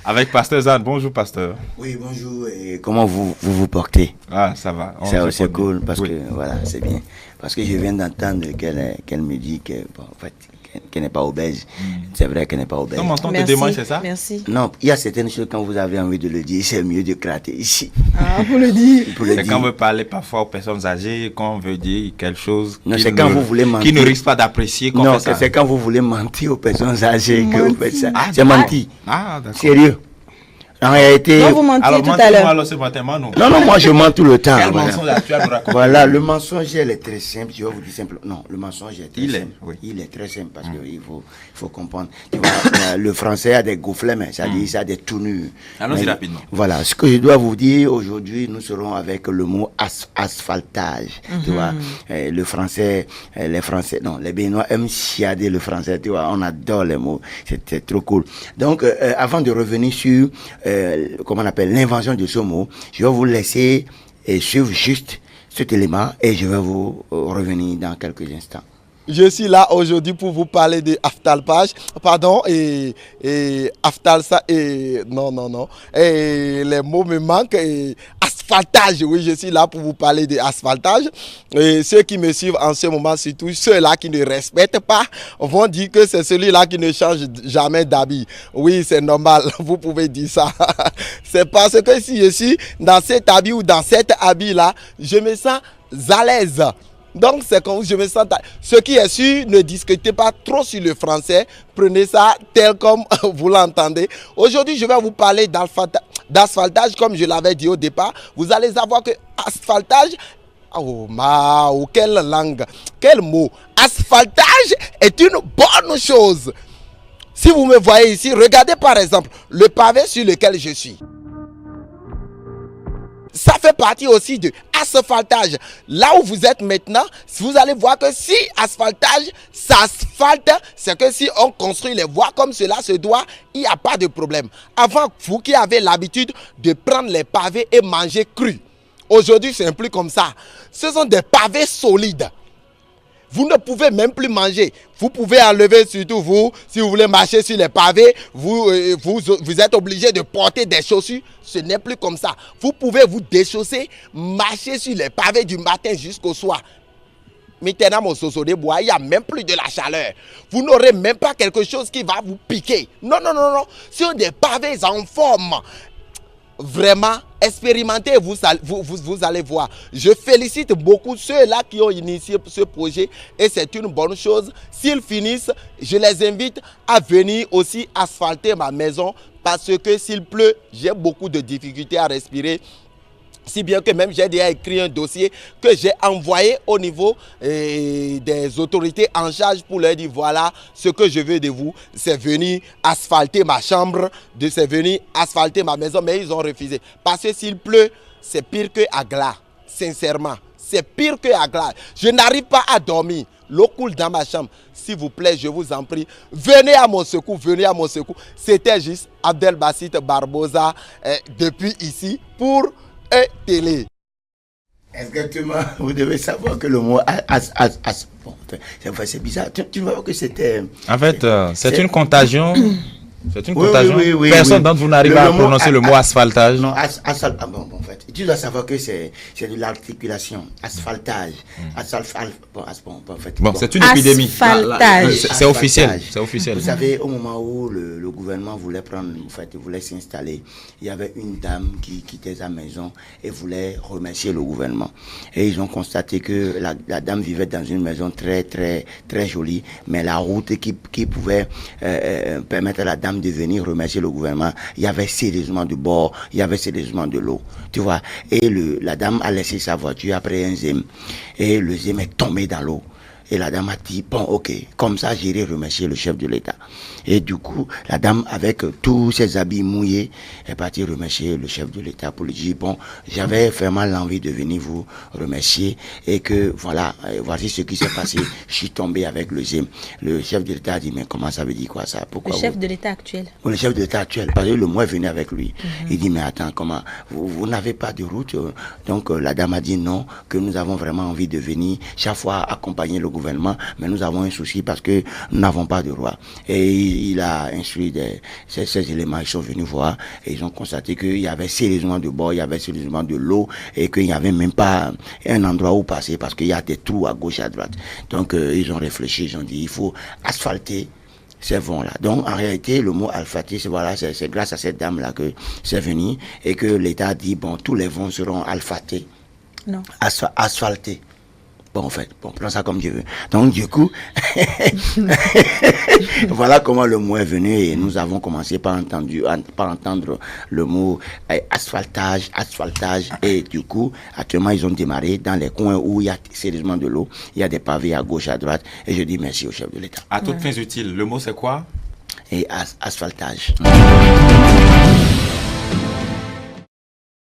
avec Pasteur Zan. Bonjour, Pasteur. Oui, bonjour. Et comment vous portez? Ah, ça va. C'est cool parce que voilà, c'est bien. Parce que je viens d'entendre qu'elle me dit que, bon, en fait, qu'elle n'est pas obèse. C'est vrai qu'elle n'est pas obèse. Comment on te demande, c'est ça? Merci. Non, il y a certaines choses, quand vous avez envie de le dire, c'est mieux de gratter ici. Ah, vous le dites. C'est quand on veut parler parfois aux personnes âgées, quand on veut dire quelque chose qui ne risque pas d'apprécier qu'on non, fait ça. C'est quand vous voulez mentir aux personnes âgées que vous faites ça. Ah, c'est menti. Ah, d'accord. Sérieux. En réalité... Non, vous mentiez tout à l'heure. Non, moi je mens tout le temps. Quel mensonge tu as nous raconter? Voilà, le mensonge, il est très simple. Je vais vous dire simplement. Non, le mensonge est très simple. Oui. Il est très simple parce qu'il faut comprendre. Tu vois, le français a des gauflements, mais ça dit ça a des tournures. Allons-y rapidement. Voilà, ce que je dois vous dire aujourd'hui, nous serons avec le mot asphaltage. Tu vois, le français, les Français, non, les Béninois aiment chiader le français. Tu vois, on adore les mots. C'est trop cool. Donc, avant de revenir sur comment on appelle l'invention de ce mot, je vais vous laisser suivre juste cet élément et je vais vous revenir dans quelques instants. Je suis là aujourd'hui pour vous parler de aftalpage, pardon, et aftalsa, et non, et les mots me manquent, et asphaltage, oui, je suis là pour vous parler de asphaltage. Et ceux qui me suivent en ce moment, surtout ceux-là qui ne respectent pas, vont dire que c'est celui-là qui ne change jamais d'habit. Oui, c'est normal, vous pouvez dire ça. C'est parce que si je suis dans cet habit ou dans cet habit-là, je me sens à l'aise. Donc c'est comme je me sens. Ce qui est sûr, ne discutez pas trop sur le français. Prenez ça tel comme vous l'entendez. Aujourd'hui, je vais vous parler d'asphaltage, comme je l'avais dit au départ. Vous allez savoir que asphaltage, quelle langue, quel mot. Asphaltage est une bonne chose. Si vous me voyez ici, regardez par exemple le pavé sur lequel je suis. Ça fait partie aussi de asphaltage. Là où vous êtes maintenant, vous allez voir que si asphaltage s'asphalte, c'est que si on construit les voies comme cela se doit, il n'y a pas de problème. Avant, vous qui avez l'habitude de prendre les pavés et manger cru, aujourd'hui c'est plus comme ça. Ce sont des pavés solides. Vous ne pouvez même plus manger. Vous pouvez enlever, surtout vous, si vous voulez marcher sur les pavés, vous êtes obligé de porter des chaussures. Ce n'est plus comme ça. Vous pouvez vous déchausser, marcher sur les pavés du matin jusqu'au soir. Maintenant, mon soso de bois, il n'y a même plus de la chaleur. Vous n'aurez même pas quelque chose qui va vous piquer. Non. Sur des pavés en forme. Vraiment, expérimentez, vous allez voir. Je félicite beaucoup ceux-là qui ont initié ce projet et c'est une bonne chose. S'ils finissent, je les invite à venir aussi asphalter ma maison parce que s'il pleut, j'ai beaucoup de difficultés à respirer. Si bien que même j'ai déjà écrit un dossier que j'ai envoyé au niveau des autorités en charge pour leur dire voilà ce que je veux de vous, c'est venir asphalter ma chambre, c'est venir asphalter ma maison, mais ils ont refusé. Parce que s'il pleut, c'est pire que à glace, sincèrement. C'est pire que à glace. Je n'arrive pas à dormir. L'eau coule dans ma chambre. S'il vous plaît, je vous en prie, venez à mon secours, venez à mon secours. C'était juste Abdelbassit Barbosa depuis ici pour télé. Exactement, vous devez savoir que le mot bon, c'est bizarre. Tu vois que c'était. En fait, c'est une contagion. C'est une contagion. Oui, personne d'entre vous n'arrive à prononcer le mot asphaltage. Non, en fait, tu dois savoir que c'est de l'articulation. Asphaltage. Bon, c'est une épidémie. C'est officiel. C'est officiel. Vous savez, au moment où le gouvernement voulait voulait s'installer, il y avait une dame qui quittait sa maison et voulait remercier le gouvernement. Et ils ont constaté que la dame vivait dans une maison très, très, très jolie, mais la route qui pouvait permettre à la dame de venir remercier le gouvernement, il y avait sérieusement du bord, il y avait sérieusement de l'eau, tu vois. Et la dame a laissé sa voiture après un zème, et le zème est tombé dans l'eau. Et la dame a dit, bon, ok, comme ça, j'irai remercier le chef de l'État. Et du coup, la dame, avec tous ses habits mouillés, est partie remercier le chef de l'État pour lui dire, bon, j'avais vraiment l'envie de venir vous remercier et que, voilà, voici ce qui s'est passé. Je suis tombé avec le zème. Le chef de l'État a dit, mais comment ça veut dire quoi ça? Pourquoi le chef de l'État actuel. Le chef de l'État actuel, parce que le mois est venu avec lui. Il dit, mais attends, comment? Vous n'avez pas de route? Donc, la dame a dit non, que nous avons vraiment envie de venir chaque fois accompagner le gouvernement gouvernement, mais nous avons un souci parce que nous n'avons pas de roi. Et il a instruit ces éléments, ils sont venus voir et ils ont constaté qu'il y avait sérieusement de bord, il y avait sérieusement de l'eau et qu'il n'y avait même pas un endroit où passer parce qu'il y a des trous à gauche et à droite. Donc ils ont réfléchi, ils ont dit il faut asphalter ces vents-là. Donc, en réalité, le mot asphalté, c'est grâce à cette dame-là que c'est venu et que l'État a dit, bon, tous les vents seront asphaltés. Non. Asphaltés. Bon, en fait, bon, prends ça comme Dieu veut. Donc, du coup, voilà comment le mot est venu et nous avons commencé par entendre le mot asphaltage, et du coup, actuellement, ils ont démarré dans les coins où il y a sérieusement de l'eau, il y a des pavés à gauche, à droite, et je dis merci au chef de l'État. À toutes fins utiles, le mot c'est quoi? Et asphaltage.